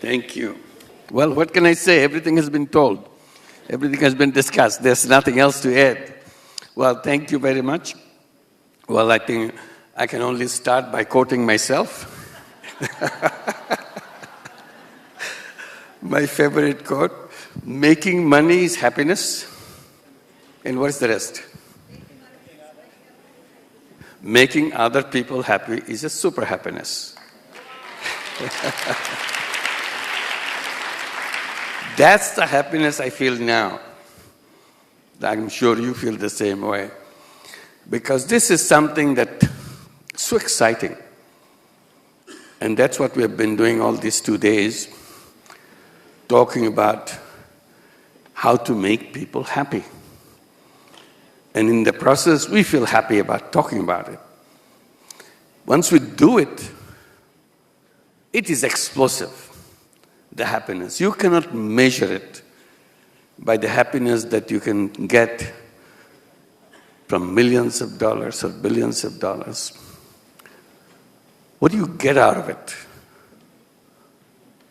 Thank you. Well, what can I say? Everything has been told. Everything has been discussed. There's nothing else to add. Well, thank you very much. Well, I think I can only start by quoting myself. My favorite quote, making money is happiness. And what's the rest? Making other people happy is a super happiness. That's the happiness I feel now. I'm sure you feel the same way. Because this is something that's so exciting. And that's what we have been doing all these 2 days, talking about how to make people happy. And in the process, we feel happy about talking about it. Once we do it, it is explosive, the happiness. You cannot measure it by the happiness that you can get from millions of dollars or billions of dollars. What do you get out of it?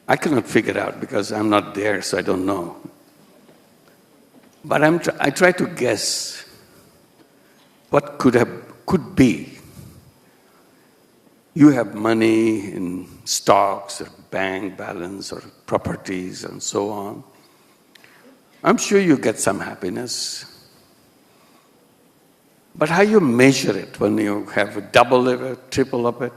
I cannot figure out because I'm not there, so I don't know. But I try to guess what could be. You have money in stocks or bank balance or properties and so on. I'm sure you get some happiness. But how you measure it when you have a double of it, triple of it?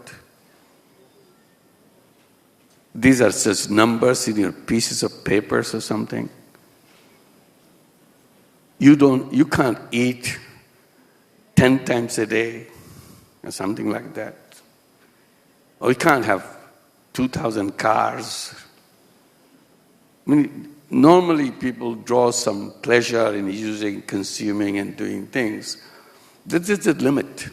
These are just numbers in your pieces of papers or something. You can't eat 10 times a day or something like that. Or you can't have 2,000 cars. I mean, normally people draw some pleasure in using, consuming and doing things. This is the limit.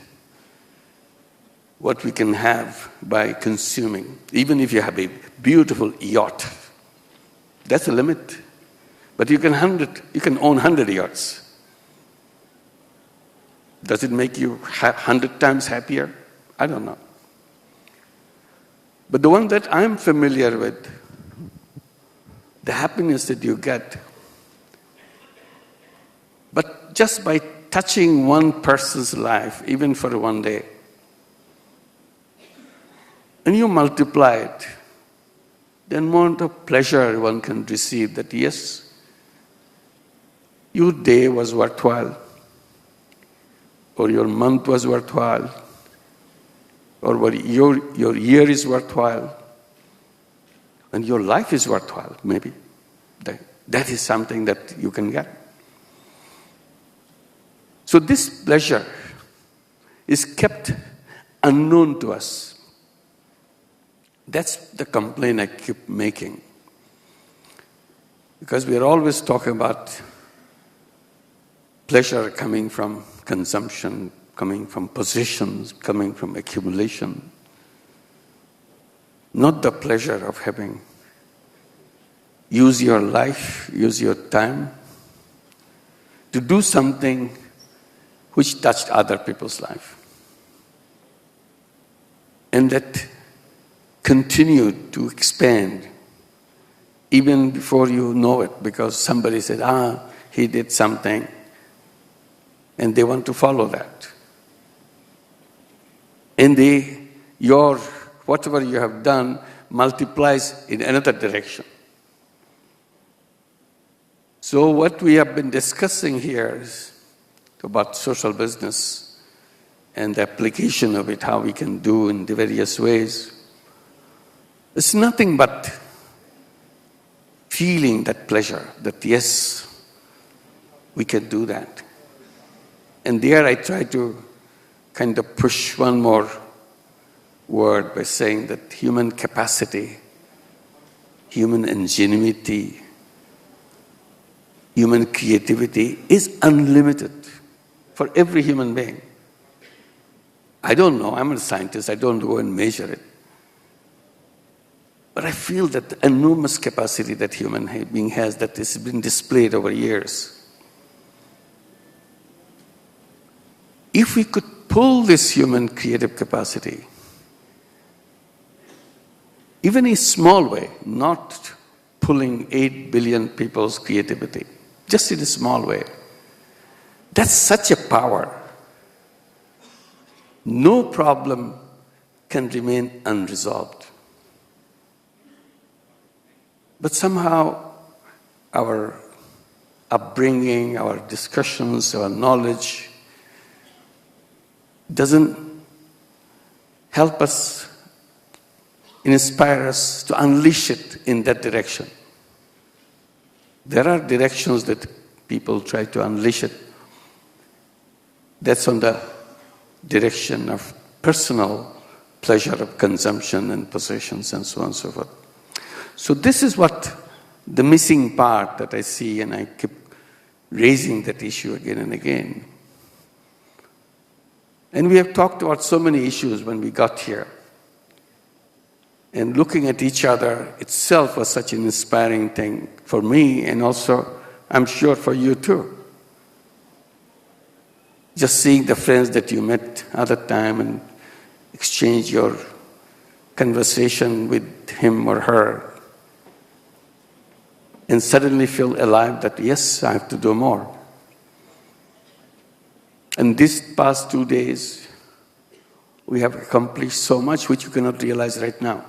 What we can have by consuming. Even if you have a beautiful yacht, that's a limit. But you can own 100 yachts. Does it make you 100 times happier? I don't know. But the one that I'm familiar with, the happiness that you get, but just by touching one person's life, even for one day, and you multiply it, the amount of pleasure one can receive that, yes, your day was worthwhile, or your month was worthwhile, or what your year is worthwhile, and your life is worthwhile, maybe. That is something that you can get. So this pleasure is kept unknown to us. That's the complaint I keep making. Because we are always talking about pleasure coming from consumption, coming from possessions, coming from accumulation. Not the pleasure of having. Use your life, use your time to do something which touched other people's life. And that continued to expand even before you know it, because somebody said, he did something, and they want to follow that. And whatever you have done multiplies in another direction. So what we have been discussing here is about social business and the application of it, how we can do in the various ways. It's nothing but feeling that pleasure, that yes, we can do that. And there I try to kind of push one more word by saying that human capacity, human ingenuity, human creativity is unlimited for every human being. I don't know, I'm a scientist, I don't go and measure it. But I feel that the enormous capacity that human being has, that has been displayed over years. If we could pull this human creative capacity even a small way, not pulling 8 billion people's creativity, just in a small way. That's such a power. No problem can remain unresolved. But somehow our upbringing, our discussions, our knowledge doesn't help us, inspire us to unleash it in that direction. There are directions that people try to unleash it. That's on the direction of personal pleasure of consumption and possessions and so on and so forth. So this is what the missing part that I see, and I keep raising that issue again and again. And we have talked about so many issues when we got here. And looking at each other itself was such an inspiring thing for me, and also, I'm sure, for you too. Just seeing the friends that you met other time and exchange your conversation with him or her, and suddenly feel alive that, yes, I have to do more. And these past 2 days, we have accomplished so much which you cannot realize right now.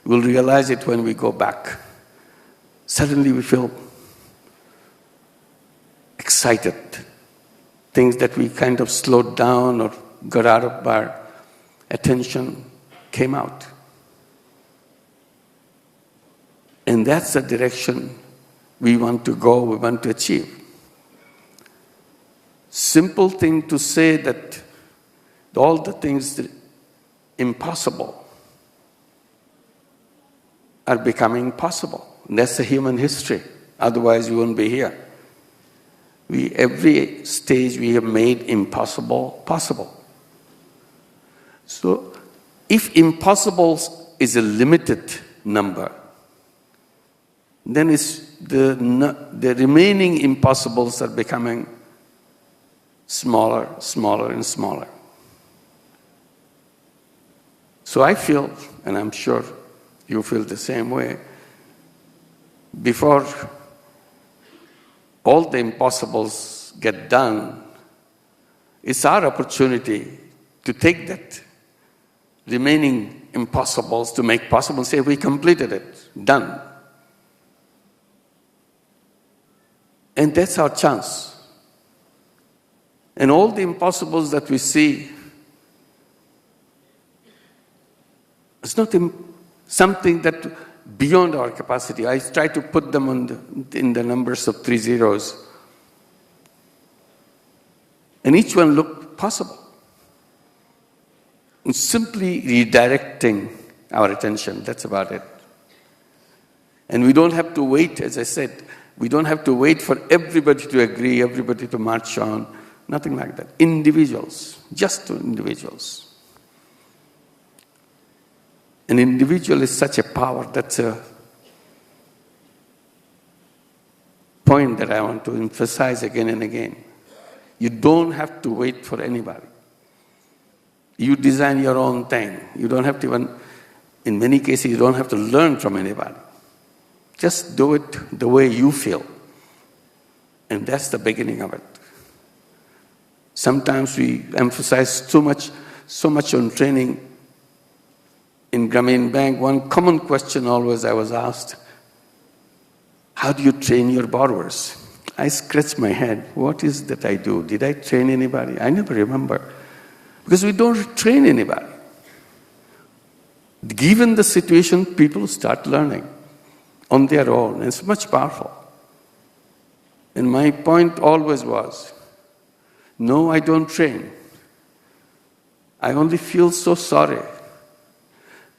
We'll realize it when we go back. Suddenly we feel excited. Things that we kind of slowed down or got out of our attention came out. And that's the direction we want to go, we want to achieve. Simple thing to say that all the things that impossible are becoming possible. That's the human history. Otherwise, we won't be here. Every stage we have made impossible possible. So, if impossible is a limited number, then the remaining impossibles are becoming smaller, smaller, and smaller. So I feel, and I'm sure you feel the same way, before all the impossibles get done, it's our opportunity to take that remaining impossibles to make possible, say we completed it, done. And that's our chance. And all the impossibles that we see, it's not something that beyond our capacity. I try to put them in the numbers of 3 zeros. And each one looked possible. And simply redirecting our attention, that's about it. And we don't have to wait, as I said, we don't have to wait for everybody to agree, everybody to march on, nothing like that. Individuals, just to individuals. An individual is such a power. That's a point that I want to emphasize again and again. You don't have to wait for anybody. You design your own thing. You don't have to even, in many cases, you don't have to learn from anybody. Just do it the way you feel. And that's the beginning of it. Sometimes we emphasize so much on training. In Grameen Bank, one common question always I was asked, how do you train your borrowers? I scratch my head. What is that I do? Did I train anybody? I never remember. Because we don't train anybody. Given the situation, people start learning on their own. And it's much powerful. And my point always was, no, I don't train. I only feel so sorry.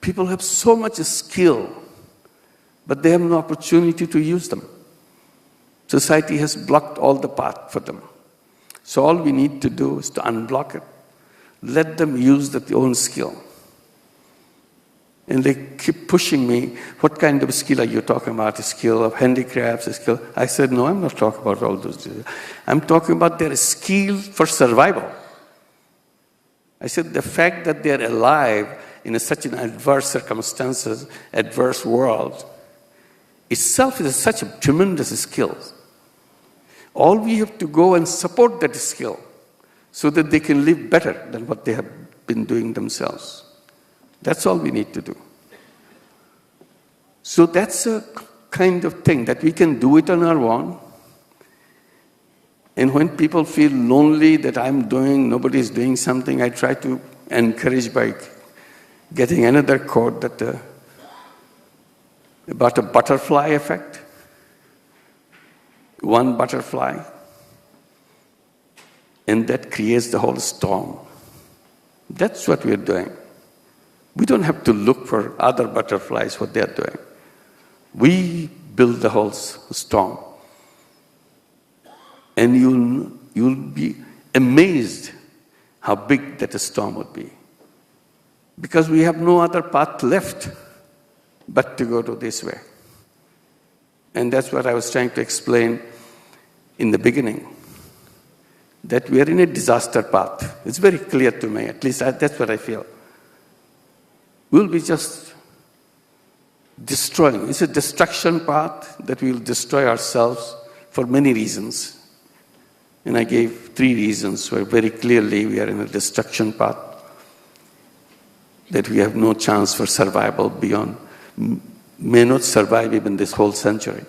People have so much skill, but they have no opportunity to use them. Society has blocked all the path for them. So all we need to do is to unblock it. Let them use their own skill. And they keep pushing me, what kind of skill are you talking about? A skill of handicrafts, a skill? I said, no, I'm not talking about all those. I'm talking about their skill for survival. I said, the fact that they're alive in such an adverse circumstances, adverse world, itself is such a tremendous skill. All we have to go and support that skill so that they can live better than what they have been doing themselves. That's all we need to do. So that's a kind of thing that we can do it on our own. And when people feel lonely that nobody is doing something, I try to encourage by getting another quote that about a butterfly effect. One butterfly, and that creates the whole storm. That's what we're doing. We don't have to look for other butterflies, what they're doing. We build the whole storm. And you'll be amazed how big that storm would be. Because we have no other path left but to go to this way. And that's what I was trying to explain in the beginning, that we are in a disaster path. It's very clear to me, at least that's what I feel. We'll be just destroying. It's a destruction path that we will destroy ourselves for many reasons. And I gave 3 reasons where very clearly we are in a destruction path, that we have no chance for survival beyond, may not survive even this whole century,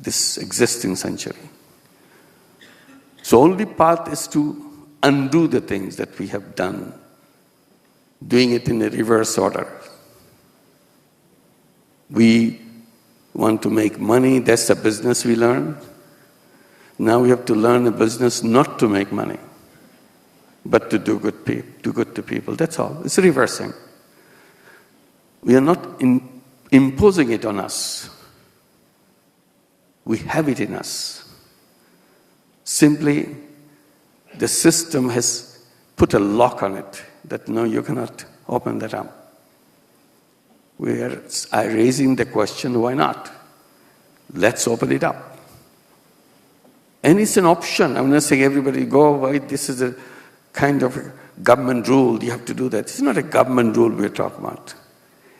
this existing century. So only path is to undo the things that we have done, doing it in a reverse order. We want to make money, that's the business we learn. Now we have to learn a business not to make money, but to do good to people. That's all. It's reversing. We are not imposing it on us. We have it in us. Simply, the system has put a lock on it that no, you cannot open that up. We are raising the question, why not? Let's open it up. And it's an option. I'm not saying everybody go away. This is a kind of government rule. You have to do that. It's not a government rule we're talking about.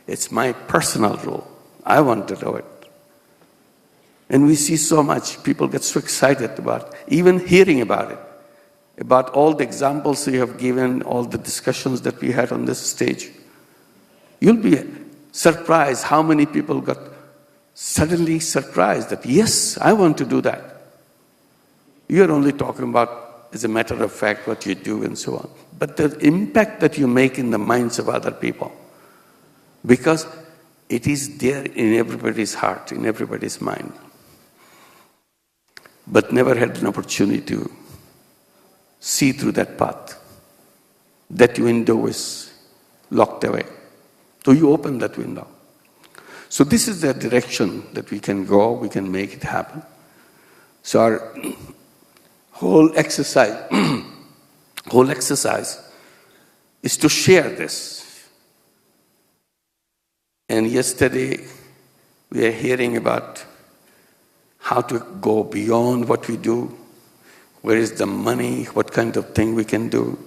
It's my personal rule. I want to do it. And we see so much. People get so excited about even hearing about it, about all the examples you have given, all the discussions that we had on this stage. You'll be surprised how many people got suddenly surprised that, yes, I want to do that. You're only talking about, as a matter of fact, what you do and so on. But the impact that you make in the minds of other people, because it is there in everybody's heart, in everybody's mind, but never had an opportunity to see through that path. That window is locked away. So you open that window. So this is the direction that we can go, we can make it happen. So our whole exercise is to share this. And yesterday we are hearing about how to go beyond what we do. Where is the money? What kind of thing we can do?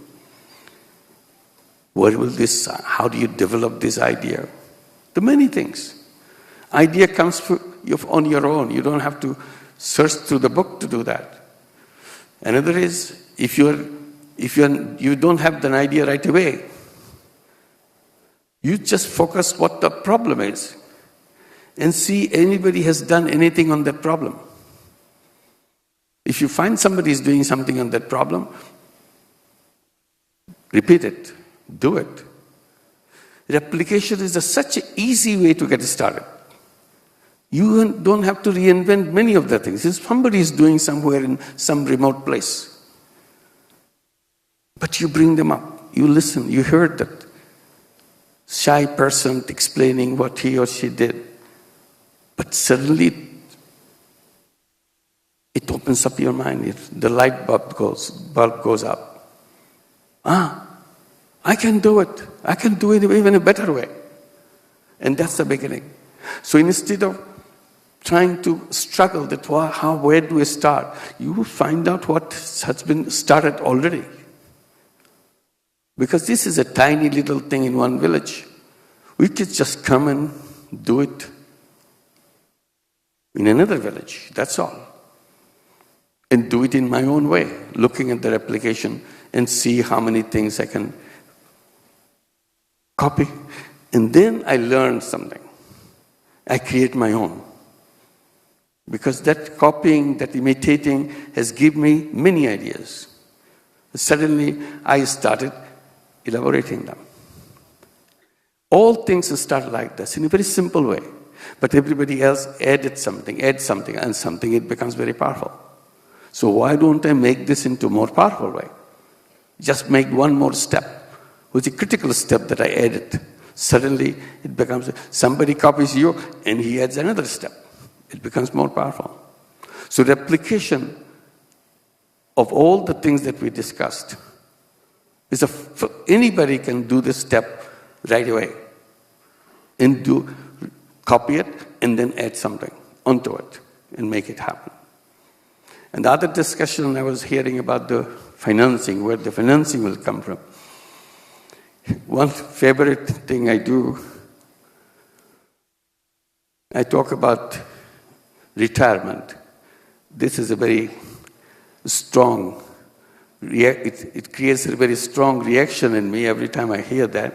Where will this? How do you develop this idea? The many things. Idea comes on your own. You don't have to search through the book to do that. Another is if you don't have an idea right away, you just focus what the problem is and see anybody has done anything on that problem. If you find somebody is doing something on that problem, repeat it, do it. Replication is such an easy way to get started. You don't have to reinvent many of the things. If somebody is doing somewhere in some remote place, but you bring them up, you listen, you heard that shy person explaining what he or she did, but suddenly it opens up your mind. The light bulb goes up. I can do it. I can do it even a better way. And that's the beginning. So instead of trying to struggle that where do we start, you will find out what has been started already. Because this is a tiny little thing in one village. We could just come and do it in another village, that's all. And do it in my own way, looking at the replication and see how many things I can copy. And then I learn something. I create my own. Because that copying, that imitating has given me many ideas. Suddenly, I started elaborating them. All things start like this, in a very simple way. But everybody else adds something, and something, it becomes very powerful. So why don't I make this into a more powerful way? Just make one more step, which is a critical step that I added. Suddenly, it becomes, somebody copies you, and he adds another step. It becomes more powerful. So replication of all the things that we discussed is anybody can do this step right away and copy it and then add something onto it and make it happen. And the other discussion I was hearing about the financing, where the financing will come from. One favorite thing I do, I talk about retirement. This is a very strong, it creates a very strong reaction in me every time I hear that.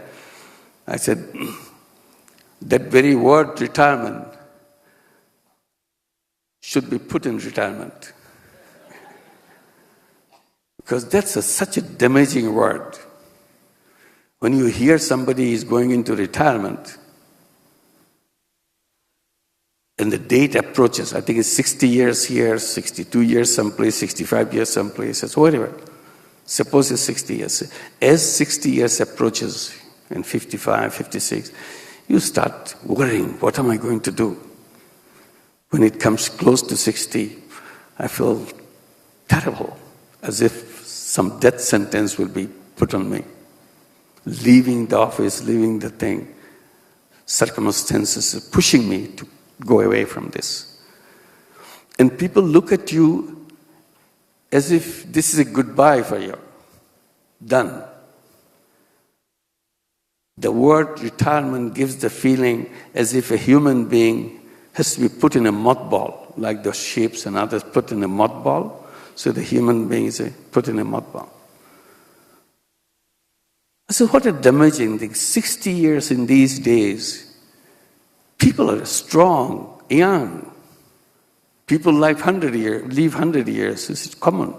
I said, that very word retirement should be put in retirement. Because that's such a damaging word. When you hear somebody is going into retirement, and the date approaches, I think it's 60 years here, 62 years someplace, 65 years someplace, it's whatever. Suppose it's 60 years. As 60 years approaches, and 55, 56, you start worrying, what am I going to do? When it comes close to 60, I feel terrible, as if some death sentence will be put on me. Leaving the office, leaving the thing, circumstances are pushing me to go away from this. And people look at you as if this is a goodbye for you. Done. The word retirement gives the feeling as if a human being has to be put in a mothball, like the ships and others put in a mothball. So the human being is put in a mothball. So what a damaging thing. 60 years in these days, people are strong, young. People live 100 years. This is common.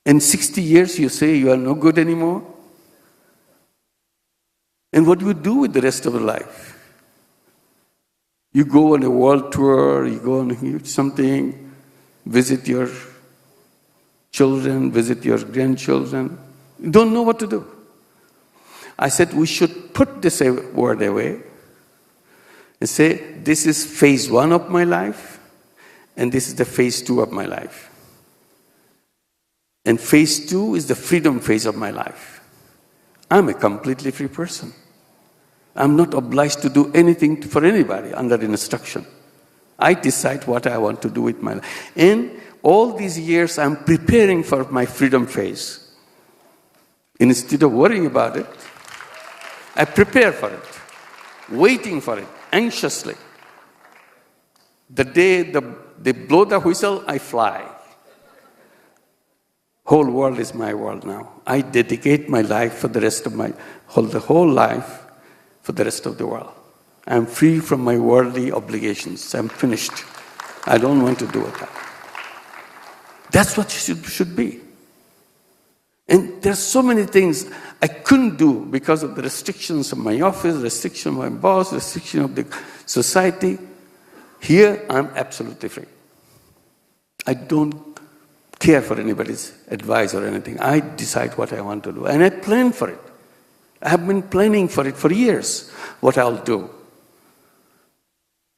In 60 years, you say you are no good anymore? And what do you do with the rest of your life? You go on a world tour, you go on something, visit your children, visit your grandchildren. You don't know what to do. I said we should put this word away and say, this is phase 1 of my life, and this is the phase 2 of my life. And phase 2 is the freedom phase of my life. I'm a completely free person. I'm not obliged to do anything for anybody under instruction. I decide what I want to do with my life. And all these years, I'm preparing for my freedom phase. Instead of worrying about it, I prepare for it, waiting for it, anxiously. The day they blow the whistle, I fly. Whole world is my world now. I dedicate my life for the rest of the whole life for the rest of the world. I'm free from my worldly obligations. I'm finished. I don't want to do it. That's what it should be. And there's so many things I couldn't do because of the restrictions of my office, restriction of my boss, restriction of the society. Here, I'm absolutely free. I don't care for anybody's advice or anything. I decide what I want to do. And I plan for it. I have been planning for it for years, what I'll do.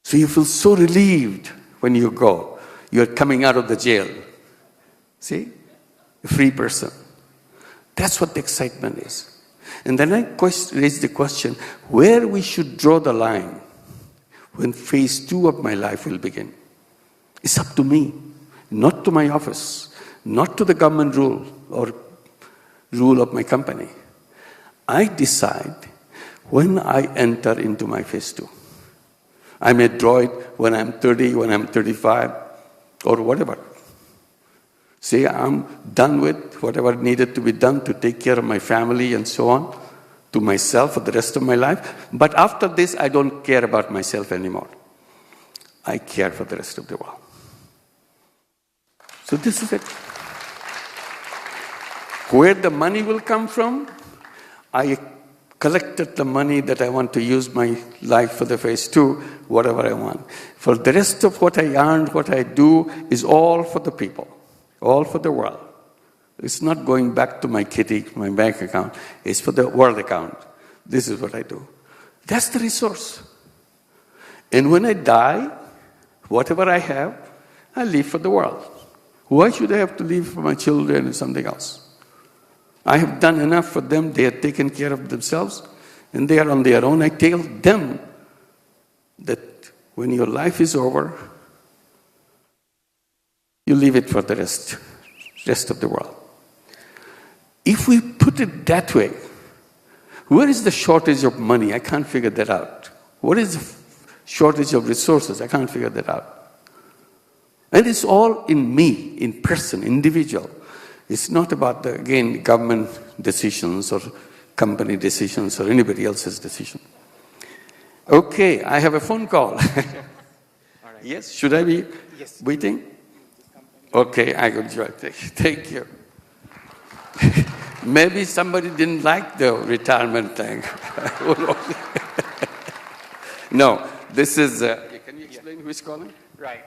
So you feel so relieved when you go. You're coming out of the jail. See? A free person. That's what the excitement is. And then I raise the question, where we should draw the line when phase 2 of my life will begin. It's up to me, not to my office, not to the government rule or rule of my company. I decide when I enter into my phase 2. I may draw it when I'm 30, when I'm 35, or whatever. Say I'm done with whatever needed to be done to take care of my family and so on, to myself for the rest of my life. But after this, I don't care about myself anymore. I care for the rest of the world. So this is it. Where the money will come from, I collected the money that I want to use my life for the phase 2, whatever I want. For the rest of what I earn, what I do, is all for the people, all for the world. It's not going back to my kitty, my bank account. It's for the world account. This is what I do. That's the resource. And when I die, whatever I have, I leave for the world. Why should I have to leave for my children and something else? I have done enough for them. They have taken care of themselves, and they are on their own. I tell them that when your life is over, you leave it for the rest of the world. If we put it that way, where is the shortage of money? I can't figure that out. What is the shortage of resources? I can't figure that out. And it's all in me, in person, individual. It's not about, again, government decisions or company decisions or anybody else's decision. Okay, I have a phone call. All right. Yes, should I be Yes. waiting? Okay, I will join. Thank you. Maybe somebody didn't like the retirement thing. No, this is, can you explain who is calling? Right.